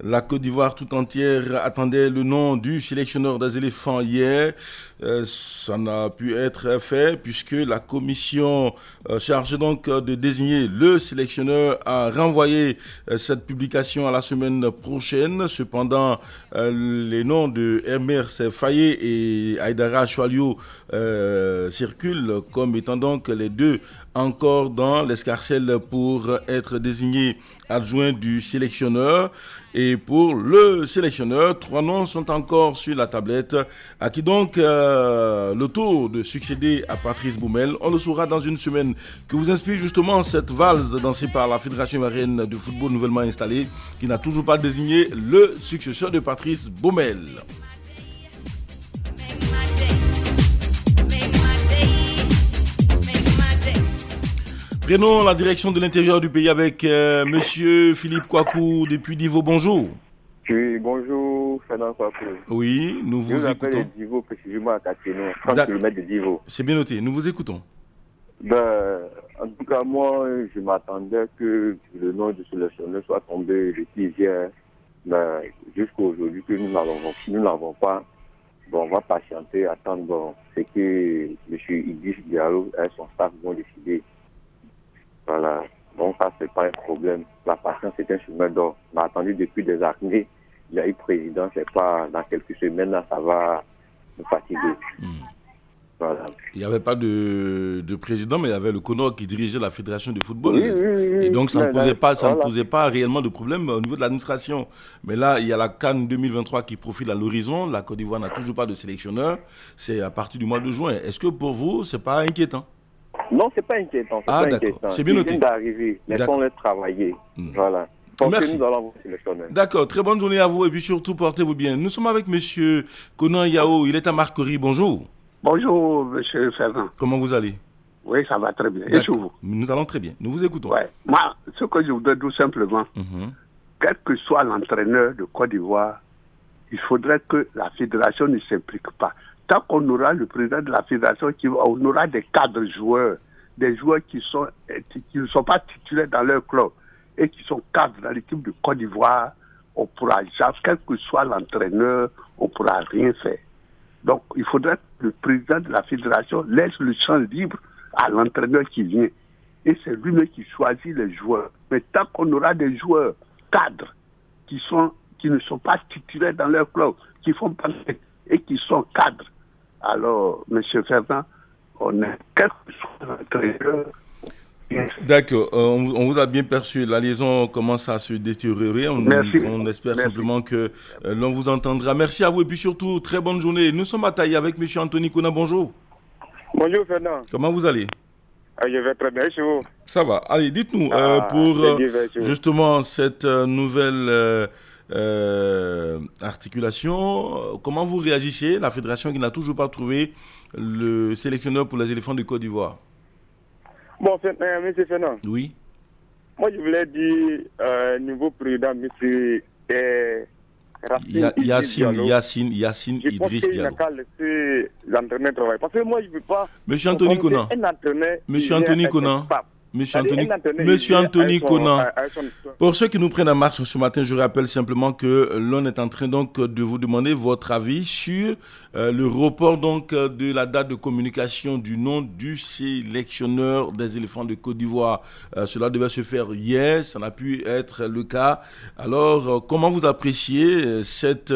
La Côte d'Ivoire tout entière attendait le nom du sélectionneur des éléphants hier. Ça n'a pu être fait puisque la commission chargée donc de désigner le sélectionneur a renvoyé cette publication à la semaine prochaine. Cependant, les noms de Hermès Faye et Aïdara Choualio circulent comme étant donc les deux encore dans l'escarcelle pour être désigné adjoint du sélectionneur. Et pour le sélectionneur, 3 noms sont encore sur la tablette. À qui donc le tour de succéder à Patrice Baumel? On le saura dans une semaine. Que vous inspire justement cette valse dansée par la Fédération ivoirienne de football nouvellement installée, qui n'a toujours pas désigné le successeur de Patrice Baumel. Prenons la direction de l'intérieur du pays avec Monsieur Philippe Kouakou depuis Divo. Bonjour. Oui, bonjour, Fernand Kouakou. Oui, nous vous écoutons. Je vous appelle Divo, précisément à Cateno, 30 km de Divo. C'est bien noté, nous vous écoutons. En tout cas, moi, je m'attendais que le nom du sélectionneur soit tombé depuis hier, mais jusqu'à aujourd'hui que nous n'avons pas. Bon, on va patienter, attendre ce que M. Idriss Diallo et son staff vont décider. Voilà. Donc ça, c'est pas un problème. La patience, c'est un chemin d'or. On a attendu depuis des années. Il y a eu président, c'est pas dans quelques semaines, là, ça va nous fatiguer. Voilà. Il n'y avait pas de président, mais il y avait le CONOR qui dirigeait la Fédération de football. Oui, et donc ça ne posait pas réellement de problème au niveau de l'administration. Mais là, il y a la CAN 2023 qui profile à l'horizon. La Côte d'Ivoire n'a toujours pas de sélectionneur. C'est à partir du mois de juin. Est-ce que pour vous, c'est pas inquiétant? Non, c'est pas inquiétant. Ah, d'accord. C'est bien noté. Ils viennent d'arriver. Laissons-les travailler. Voilà. Merci. Nous allons vous sélectionner. D'accord. Très bonne journée à vous et puis surtout, portez-vous bien. Nous sommes avec monsieur Konan Yao. Il est à Marcory. Bonjour. Bonjour, monsieur Fernand. Comment vous allez? Oui, ça va très bien. Et sur vous? Nous allons très bien. Nous vous écoutons. Ouais. Moi, ce que je voudrais tout simplement, quel que soit l'entraîneur de Côte d'Ivoire, il faudrait que la fédération ne s'implique pas. Tant qu'on aura le président de la fédération, on aura des cadres joueurs, des joueurs qui ne sont pas titulaires dans leur club et qui sont cadres dans l'équipe de Côte d'Ivoire, on pourra jamais, quel que soit l'entraîneur, on ne pourra rien faire. Donc, il faudrait que le président de la fédération laisse le champ libre à l'entraîneur qui vient. Et c'est lui-même qui choisit les joueurs. Mais tant qu'on aura des joueurs cadres qui ne sont pas titulaires dans leur club, qui font partie et qui sont cadres, alors, M. Fernand, on est quel que soit l'entraîneur. D'accord, on vous a bien perçu. La liaison commence à se détériorer. On espère simplement que l'on vous entendra. Merci à vous et puis surtout, très bonne journée. Nous sommes à Taï avec M. Anthony Kona. Bonjour. Bonjour Fernand. Comment vous allez? Je vais très bien, chez vous. Ça va. Allez, dites-nous, pour justement cette nouvelle articulation, comment vous réagissez, la fédération qui n'a toujours pas trouvé le sélectionneur pour les éléphants de Côte d'Ivoire? Bon, M. Fernand. Oui. Moi, je voulais dire, nouveau président, M. Yacine Idriss Diallo. Je pense qu'il n'a qu'à laisser l'entraîneur travailler. Parce que moi, je ne veux pas... Monsieur Anthony Kona. Monsieur Anthony Kona, pour ceux qui nous prennent en marche ce matin, je rappelle simplement que l'on est en train donc de vous demander votre avis sur le report donc de la date de communication du nom du sélectionneur des éléphants de Côte d'Ivoire. Cela devait se faire hier, ça n'a pu être le cas. Alors, comment vous appréciez cette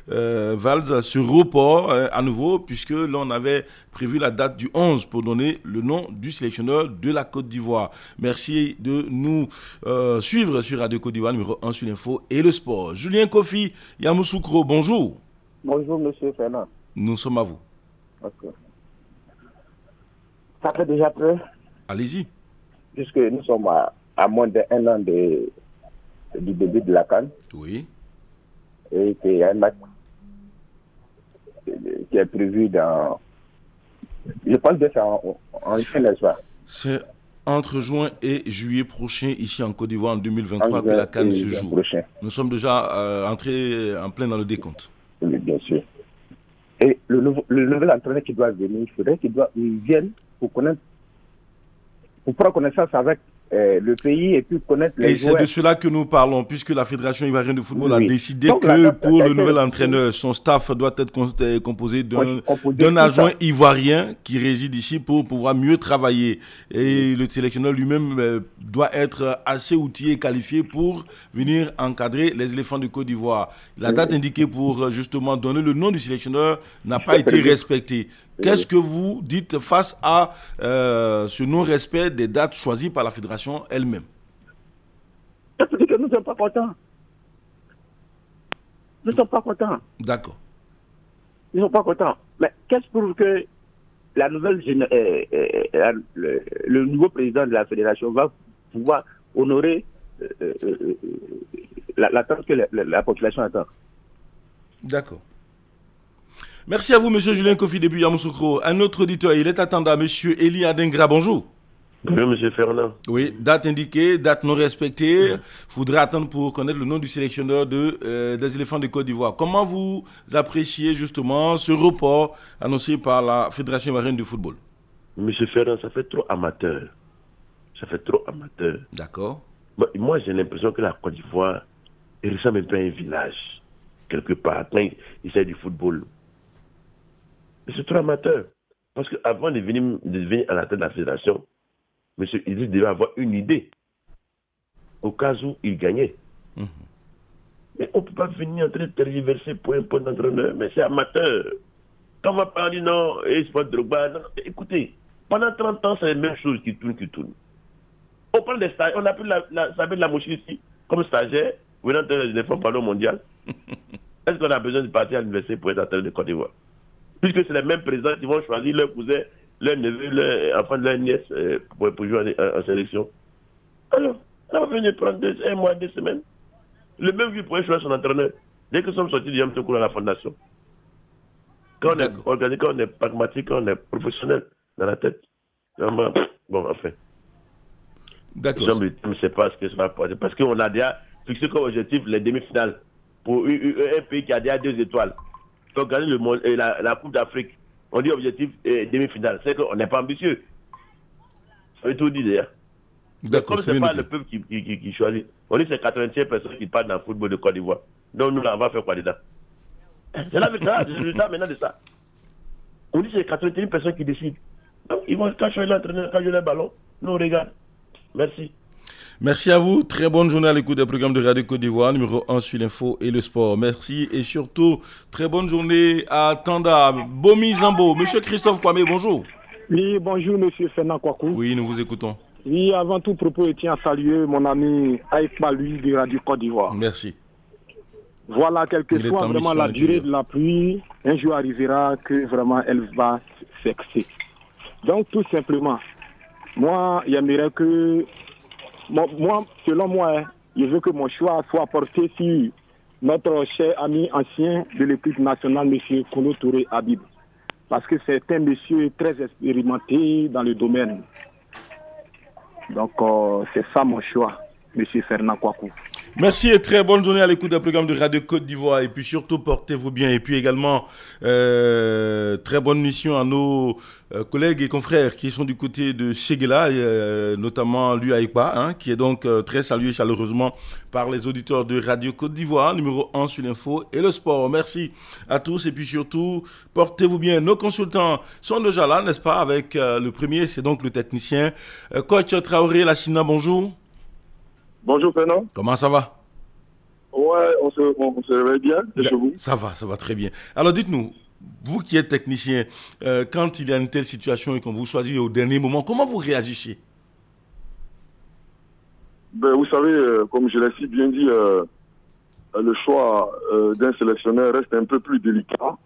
valse, ce report à nouveau, puisque l'on avait prévu la date du 11 pour donner le nom du sélectionneur de la Côte d'Ivoire. Merci de nous suivre sur Radio Côte d'Ivoire, numéro 1 sur l'info et le sport. Julien Kofi Yamoussoukro, bonjour. Bonjour, monsieur Fernand. Nous sommes à vous. Okay. Ça fait déjà peu. Allez-y. Puisque nous sommes à moins d'1 an du début de la CAN. Oui. Et qu'il y a un match qui est prévu dans... Je pense que c'est en juin, n'est-ce pas? C'est entre juin et juillet prochain, ici en Côte d'Ivoire, en 2023, que la CAN se joue. Prochain. Nous sommes déjà entrés en plein dans le décompte. Oui, bien sûr. Et le nouvel entraîneur qui doit venir, il faudrait qu'il vienne pour prendre connaissance avec le pays et puis connaître les joueurs. Et c'est de cela que nous parlons, puisque la Fédération ivoirienne de football a décidé que pour le nouvel entraîneur, son staff doit être composé d'un adjoint ivoirien qui réside ici pour pouvoir mieux travailler. Et le sélectionneur lui-même doit être assez outillé et qualifié pour venir encadrer les éléphants de Côte d'Ivoire. La date indiquée pour justement donner le nom du sélectionneur n'a pas été respectée. Qu'est-ce que vous dites face à ce non-respect des dates choisies par la fédération elle-même? Parce que nous ne sommes pas contents. Nous ne sommes pas contents. D'accord. Nous ne sommes pas contents. Mais qu'est-ce pour que la nouvelle le nouveau président de la fédération va pouvoir honorer l'attente que la population attend? D'accord. Merci à vous, M. Julien Kofi Debu Yamoussoukro. Un autre auditeur, il est attendant, M. Eli Adengra. Bonjour. Bonjour, M. Fernand. Oui, date indiquée, date non respectée. Il faudra attendre pour connaître le nom du sélectionneur des éléphants de Côte d'Ivoire. Comment vous appréciez justement ce report annoncé par la Fédération ivoirienne de football? M. Fernand, ça fait trop amateur. Ça fait trop amateur. D'accord. Moi, j'ai l'impression que la Côte d'Ivoire ressemble un peu à un village, quelque part, quand il s'agit du football. C'est trop amateur. Parce qu'avant de venir à la tête de la fédération, M. Idriss devait avoir une idée au cas où il gagnait. Mais on ne peut pas venir en train de tergiverser pour un poste d'entraîneur, mais c'est amateur. Quand on va parler, non, c'est pas Drogba, non, écoutez, pendant 30 ans, c'est la même chose qui tourne. On parle des stagiaires, on a pris Sabine Lamouchi ici, comme stagiaire, venant des fonds parler au mondial. Est-ce qu'on a besoin de partir à l'université pour être entraîneur de Côte d'Ivoire? Puisque c'est les mêmes présidents qui vont choisir leur cousin, leur neveu, leur enfant de leur nièce pour jouer en sélection. Alors, on va venir prendre un mois, 2 semaines. Le même vieux pourrait choisir son entraîneur. Dès que nous sommes sortis du Yamtokour à la fondation. Quand on est organisé, quand on est pragmatique, quand on est professionnel dans la tête. Vraiment, bon, enfin. D'accord. Je ne sais pas ce que ça va passer. Parce qu'on a déjà fixé comme objectif les demi-finales. Pour un pays qui a déjà 2 étoiles. Pour gagner la Coupe d'Afrique, on dit objectif demi-finale. C'est qu'on n'est pas ambitieux. Ça veut tout dire d'ailleurs. Comme ce n'est pas le peuple qui choisit, on dit que c'est 80e personnes qui partent dans le football de Côte d'Ivoire. Donc nous, là, on va faire quoi dedans? C'est la résultat maintenant de ça. On dit que c'est 81 personnes qui décident. Donc ils vont quand choisir l'entraîneur, quand jouer le ballon, nous on regarde. Merci. Merci à vous. Très bonne journée à l'écoute des programmes de Radio Côte d'Ivoire, numéro 1 sur l'info et le sport. Merci et surtout, très bonne journée à Tanda, Bomi Zambo. Monsieur Christophe Kwame, bonjour. Oui, bonjour Monsieur Fernand Kwaku. Oui, nous vous écoutons. Oui, avant tout propos, je tiens à saluer mon ami Aïkma Louis de Radio Côte d'Ivoire. Merci. Voilà, quelle que soit vraiment la durée de la pluie, un jour arrivera que vraiment elle va s'excéder. Donc tout simplement, moi, j'aimerais que selon moi, je veux que mon choix soit porté sur notre cher ami ancien de l'équipe nationale, M. Kolo Touré Habib. Parce que c'est un monsieur très expérimenté dans le domaine. Donc, c'est ça mon choix, M. Fernand Kwaku. Merci et très bonne journée à l'écoute d'un programme de Radio Côte d'Ivoire. Et puis surtout, portez-vous bien. Et puis également, très bonne mission à nos collègues et confrères qui sont du côté de Séguéla, notamment lui Aïkba, qui est donc très salué chaleureusement par les auditeurs de Radio Côte d'Ivoire, numéro 1 sur l'info et le sport. Merci à tous et puis surtout, portez-vous bien. Nos consultants sont déjà là, n'est-ce pas, avec le premier, c'est donc le technicien. Coach Traoré Lassina, bonjour. Bonjour Fernand. Comment ça va? Ouais, on se réveille bien, c'est chez vous? Ça va très bien. Alors dites-nous, vous qui êtes technicien, quand il y a une telle situation et qu'on vous choisit au dernier moment, comment vous réagissez? Ben, vous savez, comme je l'ai si bien dit, le choix d'un sélectionneur reste un peu plus délicat.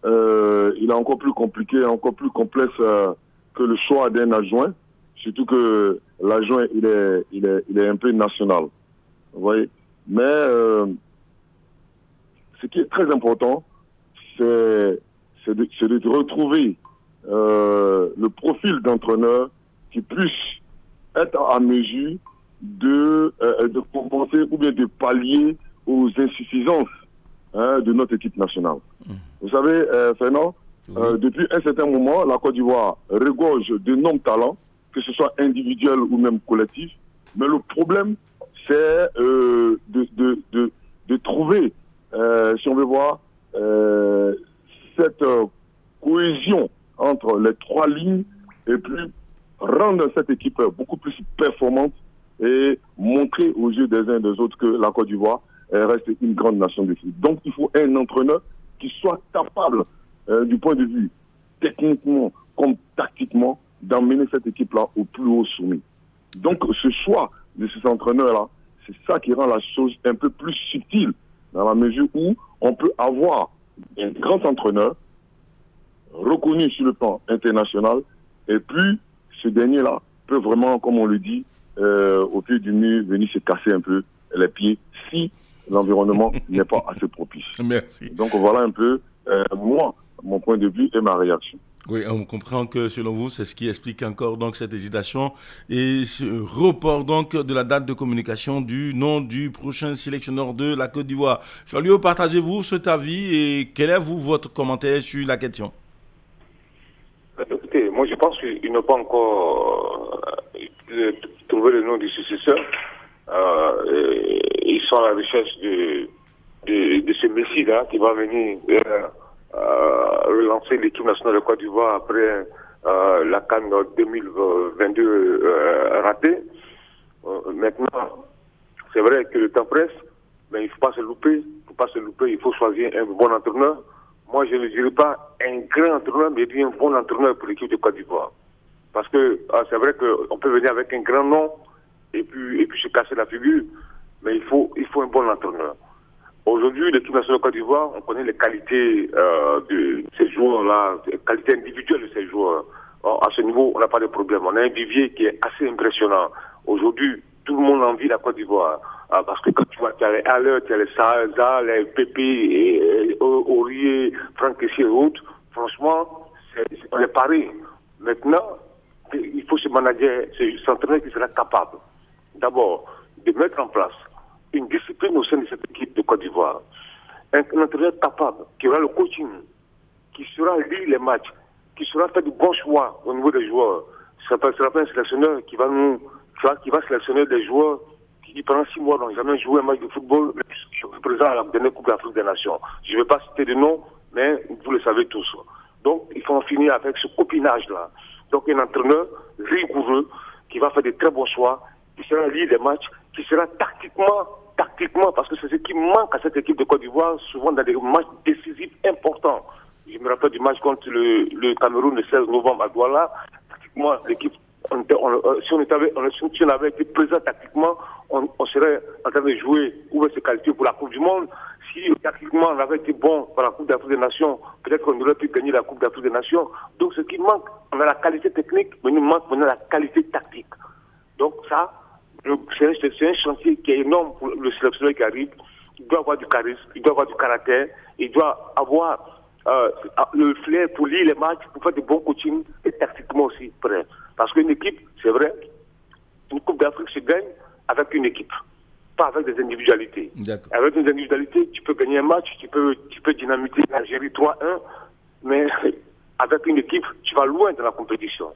Il est encore plus compliqué, encore plus complexe que le choix d'un adjoint. Surtout que l'adjoint, il est un peu national. Vous voyez? Mais ce qui est très important, c'est de retrouver le profil d'entraîneur qui puisse être à mesure de compenser ou bien de pallier aux insuffisances de notre équipe nationale. Vous savez, Fernand, depuis un certain moment, la Côte d'Ivoire regorge d'énormes talents que ce soit individuel ou même collectif. Mais le problème, c'est de trouver, si on veut voir, cette cohésion entre les trois lignes et puis rendre cette équipe beaucoup plus performante et montrer aux yeux des uns et des autres que la Côte d'Ivoire reste une grande nation de foot. Donc il faut un entraîneur qui soit capable, du point de vue techniquement comme tactiquement, d'emmener cette équipe-là au plus haut sommet. Donc ce choix de ces entraîneurs-là, c'est ça qui rend la chose un peu plus subtile, dans la mesure où on peut avoir un grand entraîneur reconnu sur le plan international, et puis ce dernier-là peut vraiment, comme on le dit, au pied du mur, venir se casser un peu les pieds si l'environnement n'est pas assez propice. Merci. Donc voilà un peu, moi, mon point de vue et ma réaction. Oui, on comprend que selon vous, c'est ce qui explique encore donc cette hésitation et ce report donc de la date de communication du nom du prochain sélectionneur de la Côte d'Ivoire. Cholio, partagez-vous cet avis et quel est votre commentaire sur la question? Écoutez, moi je pense qu'il n'a pas encore trouvé le nom du successeur. Ils sont à la recherche de ce Messi-là qui va venir relancer l'équipe nationale de Côte d'Ivoire après la CAN 2022 ratée. Maintenant, c'est vrai que le temps presse, mais il ne faut pas se louper. Il faut choisir un bon entraîneur. Moi, je ne dirais pas un grand entraîneur, mais bien un bon entraîneur pour l'équipe de Côte d'Ivoire. Parce que c'est vrai qu'on peut venir avec un grand nom et puis se casser la figure, mais il faut un bon entraîneur. Aujourd'hui, l'équipe nationale de Côte d'Ivoire, on connaît les qualités de ces joueurs-là, les qualités individuelles de ces joueurs. À ce niveau, on n'a pas de problème. On a un vivier qui est assez impressionnant. Aujourd'hui, tout le monde envie la Côte d'Ivoire. Parce que quand tu vois, tu as les Haller, tu as les Saza, les Pépé, Aurier, Franck Kessié et autres, franchement, on est paré. Maintenant, il faut se manager, c'est entraîneur qui sera capable, d'abord, de mettre en place une discipline au sein de cette équipe de Côte d'Ivoire. Un entraîneur capable, qui aura le coaching, qui saura lire les matchs, qui saura faire de bons choix au niveau des joueurs. Ça sera pas un sélectionneur qui va sélectionner des joueurs qui pendant 6 mois n'ont jamais joué un match de football, mais qui sont présents à la dernière Coupe d'Afrique des Nations. Je ne vais pas citer de nom, mais vous le savez tous. Donc, il faut en finir avec ce copinage-là. Donc, un entraîneur rigoureux, qui va faire de très bons choix, qui sera lire des matchs, qui sera tactiquement, parce que c'est ce qui manque à cette équipe de Côte d'Ivoire, souvent dans des matchs décisifs importants. Je me rappelle du match contre le Cameroun le 16 novembre à Douala. Tactiquement, l'équipe, si on avait été présent tactiquement, on serait en train de jouer ou se qualifier pour la Coupe du Monde. Si tactiquement on avait été bon pour la Coupe d'Afrique des Nations, peut-être qu'on aurait pu gagner la Coupe d'Afrique des Nations. Donc ce qui manque, on a la qualité technique, mais il nous manque maintenant la qualité tactique. Donc ça, c'est un chantier qui est énorme pour le sélectionneur qui arrive. Il doit avoir du charisme, il doit avoir du caractère, il doit avoir le flair pour lire les matchs, pour faire de bons coachings et tactiquement aussi prêt. Parce qu'une équipe, c'est vrai, une Coupe d'Afrique se gagne avec une équipe, pas avec des individualités. Avec des individualités, tu peux gagner un match, tu peux dynamiter l'Algérie 3-1, mais avec une équipe, tu vas loin de la compétition.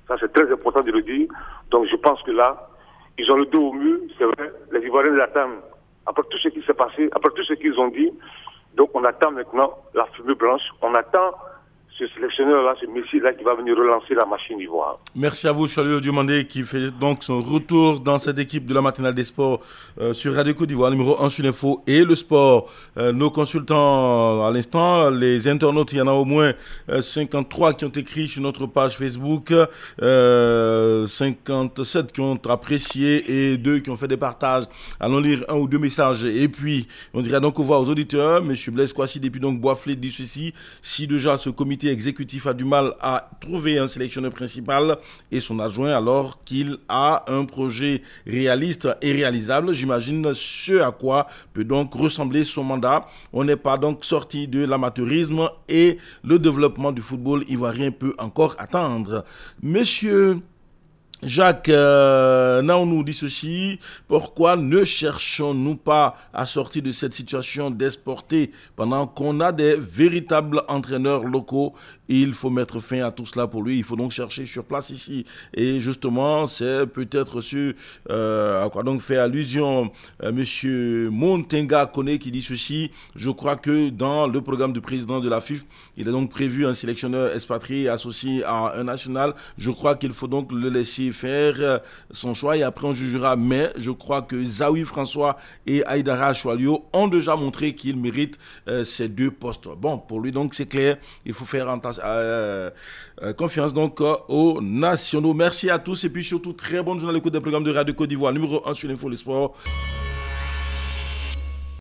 Ça, c'est très important de le dire. Donc, je pense que là, ils ont le dos au mur, c'est vrai. Les Ivoiriens l'attendent. Après tout ce qui s'est passé, après tout ce qu'ils ont dit, donc on attend maintenant la fumée blanche. On attend ce sélectionneur-là, ce Messi-là qui va venir relancer la machine d'ivoire. Merci à vous, Cholio Diomandé, qui fait donc son retour dans cette équipe de la matinale des sports sur Radio Côte d'Ivoire, numéro 1 sur l'info et le sport. Nos consultants à l'instant, les internautes, il y en a au moins 53 qui ont écrit sur notre page Facebook, 57 qui ont apprécié et 2 qui ont fait des partages. Allons lire 1 ou 2 messages. Et puis, on dirait donc au revoir aux auditeurs. M. Blaise Kouassi, depuis donc Boisflé, dit ceci: si déjà ce comité exécutif a du mal à trouver un sélectionneur principal et son adjoint, alors qu'il a un projet réaliste et réalisable, j'imagine ce à quoi peut donc ressembler son mandat. On n'est pas donc sorti de l'amateurisme et le développement du football ivoirien peut encore attendre. Monsieur Jacques Naon nous dit ceci: pourquoi ne cherchons-nous pas à sortir de cette situation d'exporter pendant qu'on a des véritables entraîneurs locaux? Il faut mettre fin à tout cela pour lui. Il faut donc chercher sur place ici. Et justement, c'est peut-être à quoi donc fait allusion Monsieur Montenga Kone qui dit ceci: je crois que dans le programme du président de la FIF, il est donc prévu un sélectionneur expatrié associé à un national. Je crois qu'il faut donc le laisser faire son choix et après on jugera. Mais je crois que Zawi François et Aïdara Choualio ont déjà montré qu'ils méritent ces 2 postes. Bon, pour lui donc c'est clair, il faut faire confiance donc aux nationaux. Merci à tous et puis surtout très bonne journée à l'écoute des programmes de Radio Côte d'Ivoire numéro 1 sur l'Info, le sport.